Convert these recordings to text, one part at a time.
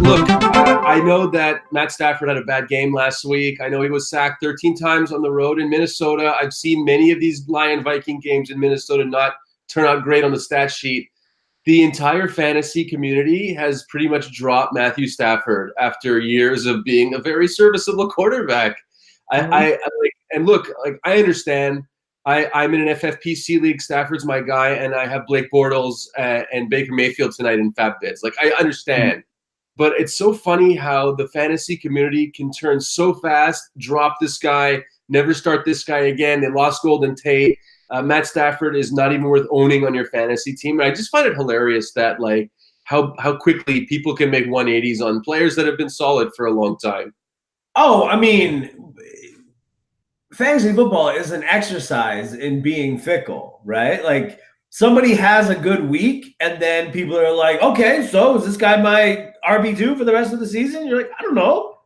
Look, I know that Matt Stafford had a bad game last week. I know he was sacked 13 times on the road in Minnesota. I've seen many of these Lion-Viking games in Minnesota not turn out great on the stat sheet. The entire fantasy community has pretty much dropped Matthew Stafford after years of being a very serviceable quarterback. I understand. I'm in an FFPC league. Stafford's my guy, and I have Blake Bortles and Baker Mayfield tonight in Fab Bids. Like, I understand. But it's so funny how the fantasy community can turn so fast, drop this guy, never start this guy again. They lost Golden Tate. Matt Stafford is not even worth owning on your fantasy team. And I just find it hilarious that, like, how quickly people can make 180s on players that have been solid for a long time. Oh, I mean, fantasy football is an exercise in being fickle, right? Like, somebody has a good week, and then people are like, okay, so is this guy my RB2 for the rest of the season? You're like, I don't know.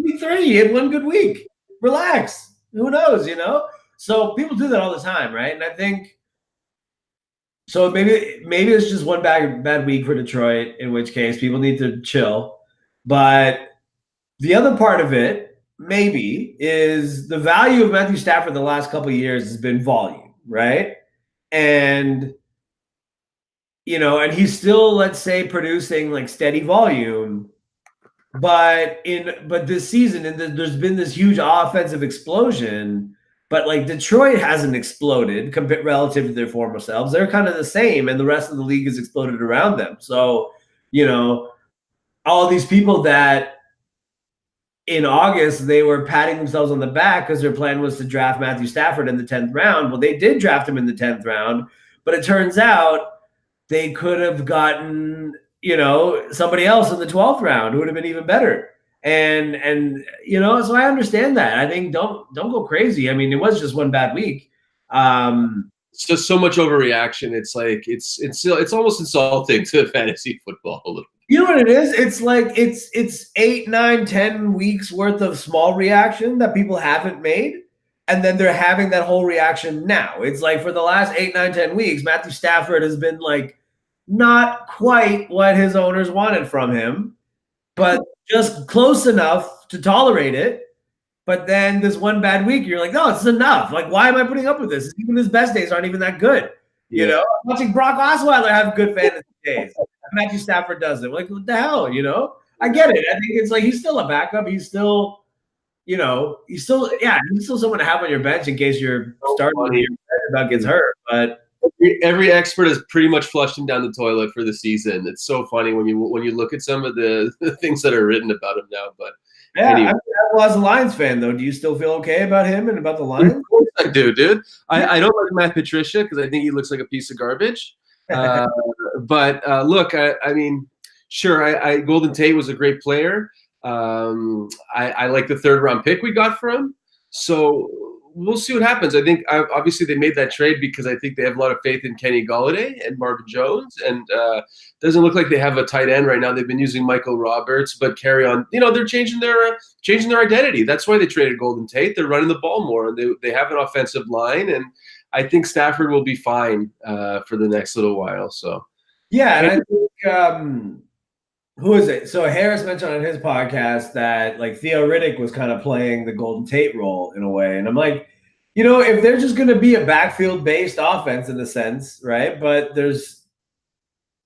Week 3, he had one good week. Relax. Who knows, you know? So people do that all the time, right? And I think so maybe it's just one bad week for Detroit, in which case people need to chill. But the other part of it, maybe, is the value of Matthew Stafford the last couple of years has been volume, right? And, you know, and he's still, let's say, producing like steady volume, but this season, there's been this huge offensive explosion, but like Detroit hasn't exploded relative to their former selves. They're kind of the same, and the rest of the league has exploded around them. So, you know, all these people that in August, they were patting themselves on the back because their plan was to draft Matthew Stafford in the 10th round. Well, they did draft him in the 10th round, but it turns out they could have gotten, you know, somebody else in the 12th round who would have been even better. And you know, so I understand that. I think don't go crazy. I mean, it was just one bad week. It's just so much overreaction. It's like it's almost insulting to fantasy football a little. You know what it is? It's like it's 8, 9, 10 weeks worth of small reaction that people haven't made, and then they're having that whole reaction now. It's like for the last 8, 9, 10 weeks, Matthew Stafford has been like not quite what his owners wanted from him, but just close enough to tolerate it. But then this one bad week, you're like, no, it's enough. Like, why am I putting up with this? Even his best days aren't even that good. You know, I'm watching Brock Osweiler have good fantasy days. Matthew Stafford doesn't. Like, what the hell, you know? I get it. I think it's like he's still a backup. He's still, you know, he's still someone to have on your bench in case your starting about gets hurt. But every expert has pretty much flushed him down the toilet for the season. It's so funny when you look at some of the things that are written about him now. But yeah, anyway. As a Lions fan, though, do you still feel okay about him and about the Lions? Of course I do, dude. I don't like Matt Patricia because I think he looks like a piece of garbage. But look, I mean, sure, Golden Tate was a great player. I like the 3rd round pick we got for him. So we'll see what happens. I think obviously they made that trade because I think they have a lot of faith in Kenny Golladay and Marvin Jones, and doesn't look like they have a tight end right now. They've been using Michael Roberts, but carry on. You know, they're changing their identity. That's why they traded Golden Tate. They're running the ball more. They have an offensive line, and I think Stafford will be fine for the next little while. So yeah, and I think who is it? So Harris mentioned on his podcast that like Theo Riddick was kind of playing the Golden Tate role in a way, and I'm like, you know, if they're just going to be a backfield-based offense in a sense, right? But there's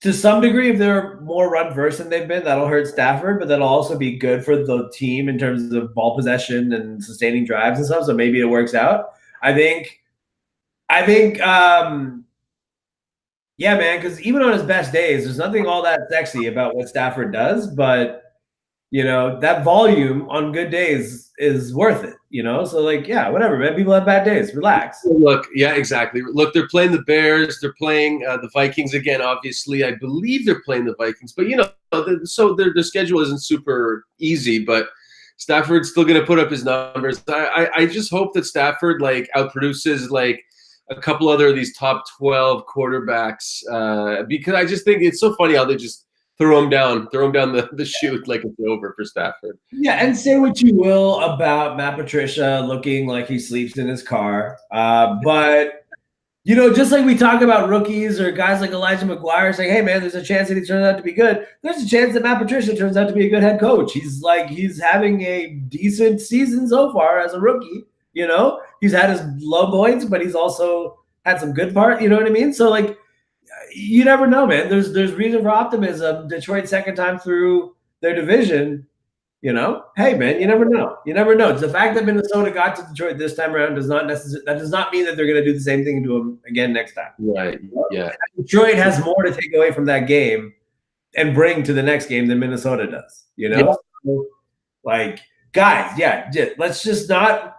to some degree, if they're more run-first than they've been, that'll hurt Stafford, but that'll also be good for the team in terms of ball possession and sustaining drives and stuff. So maybe it works out. I think, yeah, man, because even on his best days, there's nothing all that sexy about what Stafford does, but you know, that volume on good days is worth it, you know? So like, yeah, whatever, man. People have bad days. Relax. Look, yeah, exactly. Look, they're playing the Bears. They're playing the Vikings again, obviously. I believe they're playing the Vikings. But, you know, so their schedule isn't super easy, but Stafford's still going to put up his numbers. I just hope that Stafford, like, outproduces, like, a couple other of these top 12 quarterbacks because I just think it's so funny how they just throw him down the chute like it's over for Stafford. Yeah, and say what you will about Matt Patricia looking like he sleeps in his car, but You know, just like we talk about rookies or guys like Elijah McGuire saying, hey, man, there's a chance that he turns out to be good. There's a chance that Matt Patricia turns out to be a good head coach. He's having a decent season so far as a rookie. You know, he's had his low points, but he's also had some good part. You know what I mean? So, like, you never know, man. There's reason for optimism. Detroit second time through their division. You know, hey man, you never know. You never know. The fact that Minnesota got to Detroit this time around does not mean that they're going to do the same thing to them again next time. Right. Yeah. Detroit has more to take away from that game and bring to the next game than Minnesota does. You know, Yeah. So, like, guys, let's just not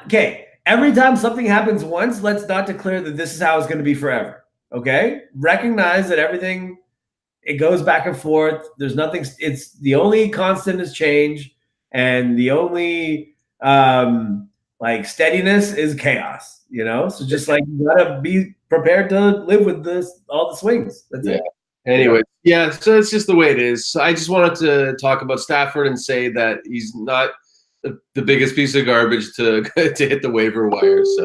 okay. Every time something happens once, let's not declare that this is how it's going to be forever. Okay, recognize that everything. It goes back and forth. There's nothing. It's the only constant is change, and the only like steadiness is chaos. You know, so just like you gotta be prepared to live with all the swings. That's it. Anyway, yeah. So it's just the way it is. So I just wanted to talk about Stafford and say that he's not the biggest piece of garbage to hit the waiver wire. So.